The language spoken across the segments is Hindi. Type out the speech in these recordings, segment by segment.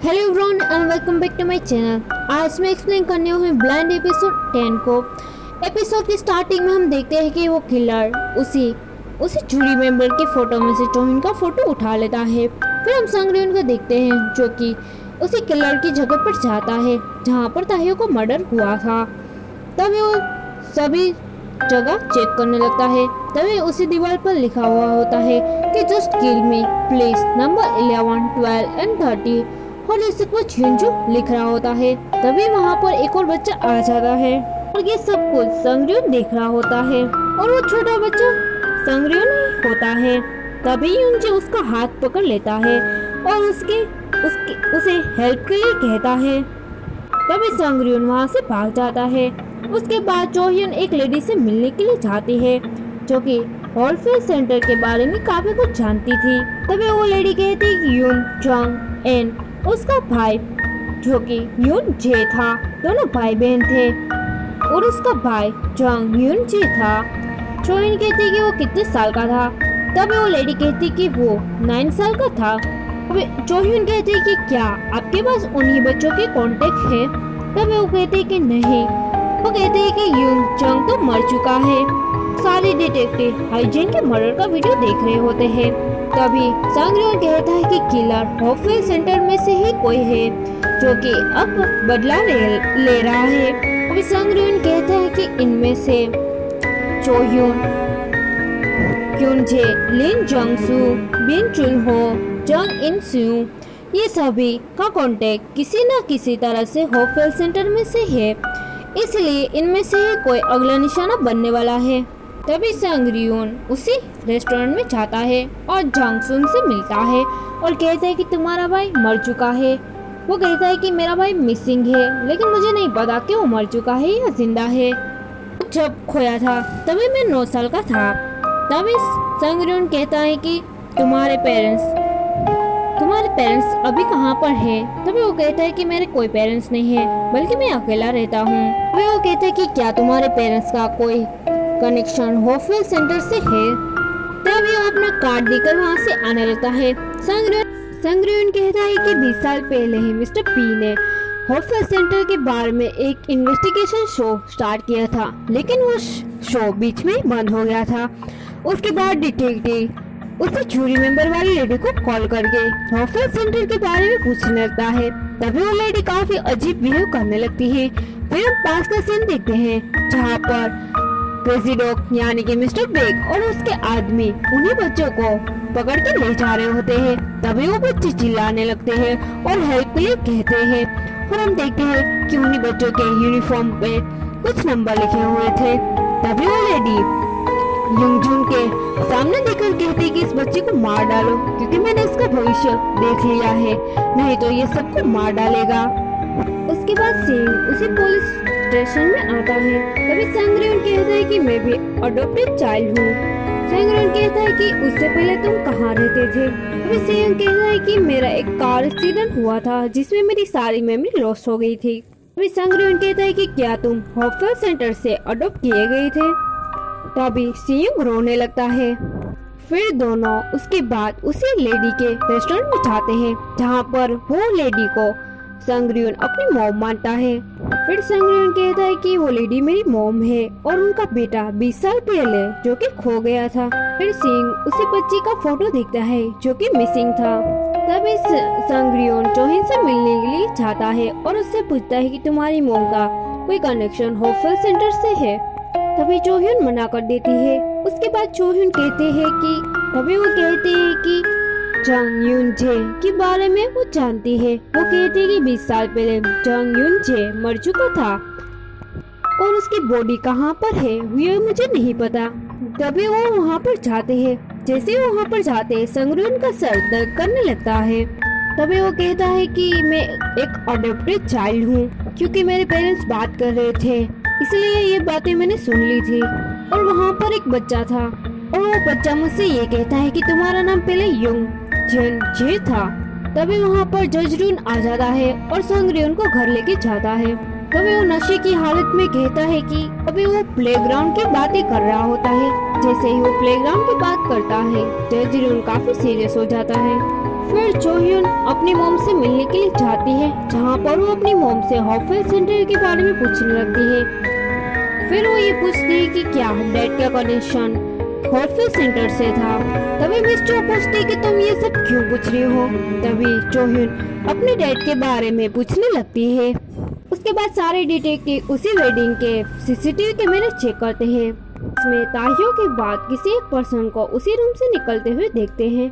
Hello everyone and welcome back to my channel. आज मैं एक्सप्लेन करने हूँ ब्लाइंड एपिसोड 10 को। एपिसोड की स्टार्टिंग में हम देखते हैं कि वो किलर उसी जूरी मेंबर के फोटो में से चोहिन का फोटो उठा लेता है। फिर हम संगरियन को देखते हैं जो कि उसी किलर की जगह पर जाता है जहाँ पर ताहियो को मर्डर हुआ था। तभी वो सभी जगह चेक करने लगता है। तभी उसी दीवार पर लिखा हुआ होता है कि just kill me please number 11, 12 and 30 और इसे कुछ हिंजू लिख रहा होता है। तभी वहाँ पर एक और बच्चा आ जाता है और ये सब कुछ संगरियन देख रहा होता है और वो छोटा बच्चा संगरियन ही होता है। तभी युनजे उसका हाथ पकड़ लेता है और उसे हेल्प के लिए कहता है। तभी संगरियन वहाँ से भाग जाता है। उसके बाद चोहियन एक लेडी से मिलने के लिए जाती है जो कि हॉलफेयर सेंटर के बारे में काफी कुछ जानती थी। तभी वो लेडी कहती कि यून जंग एंड उसका भाई जो कि यून जे था, दोनों भाई बहन थे और उसका भाई जंग यून जे था। चोहियन कहती कि वो कितने साल का था। तभी वो लेडी कहती कि वो 9 साल का था। तभी चोहियन कहती कि क्या आपके पास उन्हीं बच्चों के कांटेक्ट है। तभी वो कहते कि नहीं। वो कहते हैं कि यून जंग तो मर चुका है। सारे डिटेक्टिव हाइजीन के मर्डर का वीडियो देख रहे होते हैं। तभी संगरियन कहता है कि किलर हॉफवेल सेंटर में से ही कोई है जो कि अब बदला ले रहा है। अभी संगरियन कहता है कि इनमें से चोह्यून, क्यूनजे, लिन जंगसू, बिन चुनहो, जंग इन स्यू ये सभी का कांटेक्ट किसी न किसी तरह से हॉफवेल सेंटर में से है, इसलिए इनमें से ही कोई अगला निशाना बनने वाला है। तभी संगरियन उसी रेस्टोरेंट में जाता है और जंगसुन से मिलता है और कहता है कि तुम्हारा भाई मर चुका है। वो कहता है कि मेरा भाई मिसिंग है लेकिन मुझे नहीं पता कि वो मर चुका है या जिंदा है। जब खोया था तभी मैं 9 साल का था। तभी संगरियन कहता है कि तुम्हारे पेरेंट्स अभी कहाँ पर हैं? तभी वो कहता है कि मेरे कोई पेरेंट्स नहीं है बल्कि मैं अकेला रहता हूँ। तभी वो कहता है कि क्या तुम्हारे पेरेंट्स का कोई कनेक्शन हॉफवेल सेंटर से है? तभी वो अपना कार्ड देकर वहाँ से आने लगता है। संगरियन कहता है कि 20 साल पहले ही मिस्टर पी ने हॉफवेल सेंटर के बारे में एक इन्वेस्टिगेशन शो स्टार्ट किया था, लेकिन वो शो बीच में बंद हो गया था। उसके बाद डिटेक्टिव उसे जूरी मेंबर वाली लेडी को कॉल करके हॉफवेल सेंटर के बारे में पूछने लगता है। तभी वो लेडी काफी अजीब बिहेव करने लगती है। फिर हम पास का सीन देखते हैं जहाँ पर प्रेसिडेंट यानी कि मिस्टर बेग और उसके आदमी उन्हीं बच्चों को पकड़ के ले जा रहे होते हैं। तभी वो बच्चे चिल्लाने लगते हैं और हेल्प के लिए कहते हैं और हम देखते हैं कि उन्हीं बच्चों के यूनिफॉर्म पे कुछ नंबर लिखे हुए थे। तभी वो लेडी युंगजुन के सामने देखकर कहती कि इस बच्चे को मार डालो क्योंकि मैंने इसका भविष्य देख लिया है, नहीं तो ये सबको मार डालेगा। उसके बाद सिंह उसे पुलिस स्टेशन में आता है। तभी संगरियन कहता है कि मैं भी अडॉप्टेड चाइल्ड हूँ। संगरियन कहता है कि उससे पहले तुम कहाँ रहते थे? तभी सिंह कहता है कि मेरा एक कार एक्सीडेंट हुआ था जिसमें मेरी सारी मेमोरी लॉस हो गई थी। तभी संगरियन कहता है कि क्या तुम हॉफवेल सेंटर से अडॉप्ट किए गए थे? तभी सिंह रोने लगता है। फिर दोनों उसके बाद उसी लेडी के रेस्टोरेंट में जाते हैं जहाँ पर वो लेडी को संगरियन अपनी मॉम मानता है। फिर संगरियन कहता है कि वो लेडी मेरी मॉम है और उनका बेटा 20 साल पहले जो कि खो गया था। फिर सिंह उसी बच्ची का फोटो देखता है जो कि मिसिंग था। तभी संगरियन चोहिन से मिलने के लिए जाता है और उससे पूछता है कि तुम्हारी मॉम का कोई कनेक्शन हॉफवेल सेंटर से है? तभी चोहियन मना कर देती है। उसके बाद चोहियन कहते हैं कि जंग यून जे के बारे में वो जानती है। वो कहती है कि 20 साल पहले जंग यून जे मर चुका था और उसकी बॉडी कहाँ पर है ये मुझे नहीं पता। तभी वो वहाँ पर जाते हैं। जैसे वो वहाँ पर जाते हैं संगरियन का सर दर्द करने लगता है। तभी वो कहता है कि मैं एक अडॉप्टेड चाइल्ड हूँ क्योंकि मेरे पेरेंट्स बात कर रहे थे इसलिए ये बातें मैंने सुन ली थी। और वहाँ पर एक बच्चा था और वो बच्चा मुझसे ये कहता है कि तुम्हारा नाम पहले युंग जन जे था। तभी वहाँ पर जज रून आ जाता है और संगरियन को घर लेके जाता है। तभी वो नशे की हालत में कहता है कि अभी वो प्लेग्राउंड की बातें कर रहा होता है। जैसे ही वो प्लेग्राउंड की बात करता है जज रून काफी सीरियस हो जाता है। फिर चोह्युन अपनी मॉम से मिलने के लिए जाती है, जहाँ पर वो अपनी मॉम से हॉफवेल सेंटर के बारे में पूछने लगती है। फिर वो ये पूछती है कि क्या डैड का कनेक्शन हॉफवेल सेंटर से था। तभी मिस चो पूछती है कि तुम ये सब क्यों पूछ रही हो। तभी चोह्युन अपने डैड के बारे में पूछने लगती है। उसके बाद सारे डिटेक्टिव उसी वेडिंग के सीसीटीवी कैमरे चेक करते हैं। इसमें ताहियों के बाद किसी एक पर्सन को उसी रूम से निकलते हुए देखते हैं।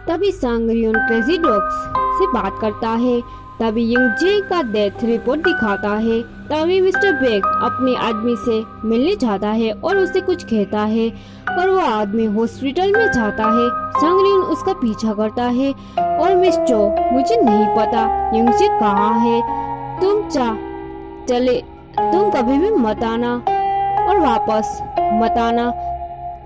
तभी सांगरियन क्रेजी डॉग्स से बात करता है। तभी यंगजे का डेथ रिपोर्ट दिखाता है। तभी मिस्टर बेग अपने आदमी से मिलने जाता है और उसे कुछ कहता है और वो आदमी हॉस्पिटल में जाता है। सांगरियन उसका पीछा करता है और मिस चो, मुझे नहीं पता यंगजे कहाँ है, तुम कभी भी मत आना और वापस मत आना।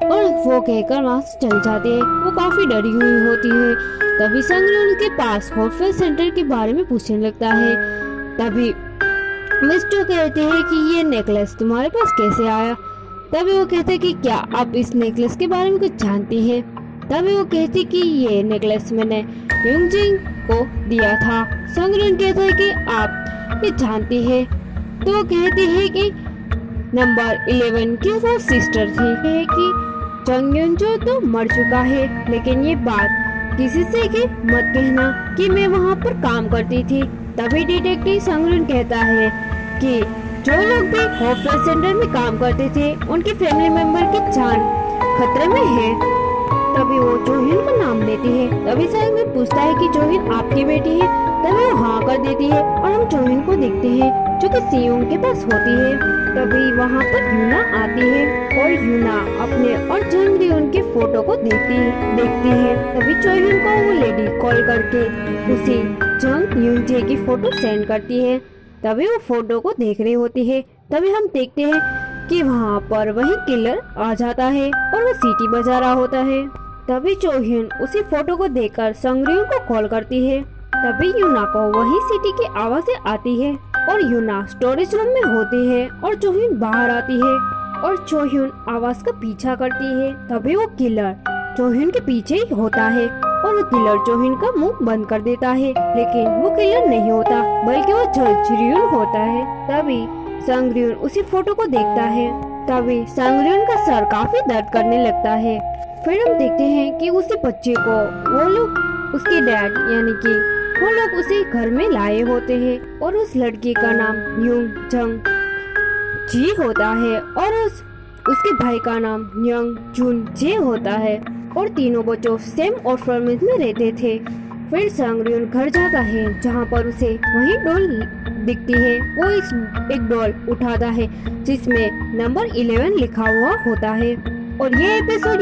और वो कहकर वहाँ से चल जाती है। वो काफी डरी हुई होती है। तभी सांगरियन के पास हॉफवेल सेंटर के बारे में पूछने लगता है। तभी मिस्टर कहते हैं कि ये नेकलेस तुम्हारे पास कैसे आया। तभी वो कहते हैं कि क्या आप इस नेकलेस के बारे में कुछ जानती है। तभी वो कहती कि ये नेकलेस मैंने युंगजिंग को दिया था। सांगरियन कहता है कि आप ये जानती है। तो वो कहती है कि नंबर 11 की वो सिस्टर थी है कि चंगयुन जो तो मर चुका है, लेकिन ये बात किसी से कि मत कहना कि मैं वहाँ पर काम करती थी। तभी डिटेक्टिव सांगरियन कहता है कि जो लोग भी हॉफवेल सेंटर में काम करते थे उनके फैमिली मेंबर की जान खतरे में है। तभी वो जोहिन का नाम लेती है। तभी सांगरियन पूछता है कि जोहिन आपकी बेटी है। तभी वो हाँ कर देती है और हम जोहिन को देखते हैं जो कि सियोंग के पास होती है। तभी वहाँ पर यूना आती है और यूना अपने और जंगरियन के फोटो को देखती है। तभी चोह्युन को वो लेडी कॉल करके उसे जंग यूनजे की फोटो सेंड करती है। तभी वो फोटो को देख रही होती है। तभी हम देखते हैं कि वहाँ पर वही किलर आ जाता है और वो सीटी बजा रहा होता है। तभी चोह्युन उसी फोटो को देखकर सांगरियन को कॉल करती है। तभी यूना को वही सीटी की आवाज़ें आती है और यूना स्टोरेज रूम में होती है और चोह्युन बाहर आती है और चोह्युन आवाज का पीछा करती है। तभी वो किलर चोह्युन के पीछे ही होता है और वो किलर चोह्युन का मुंह बंद कर देता है, लेकिन वो किलर नहीं होता बल्कि वो जंगरियन होता है। तभी सांगरियन उसी फोटो को देखता है। तभी सांगरियन का सर काफी दर्द करने लगता है। फिर हम देखते हैं कि उसी बच्चे को वो लोग उसके डैड यानी कि वो लोग उसे घर में लाए होते हैं और उस लड़की का नाम यूंग जंग जी होता है और उसके भाई का नाम यंग जुन जे होता है और तीनों बच्चों सेम ऑर्फनेज में रहते थे। फिर सांगरियन घर जाता है जहाँ पर उसे वही डॉल दिखती है। वो एक डॉल उठाता है जिसमें नंबर 11 लिखा हुआ होता है और ये एपिसोड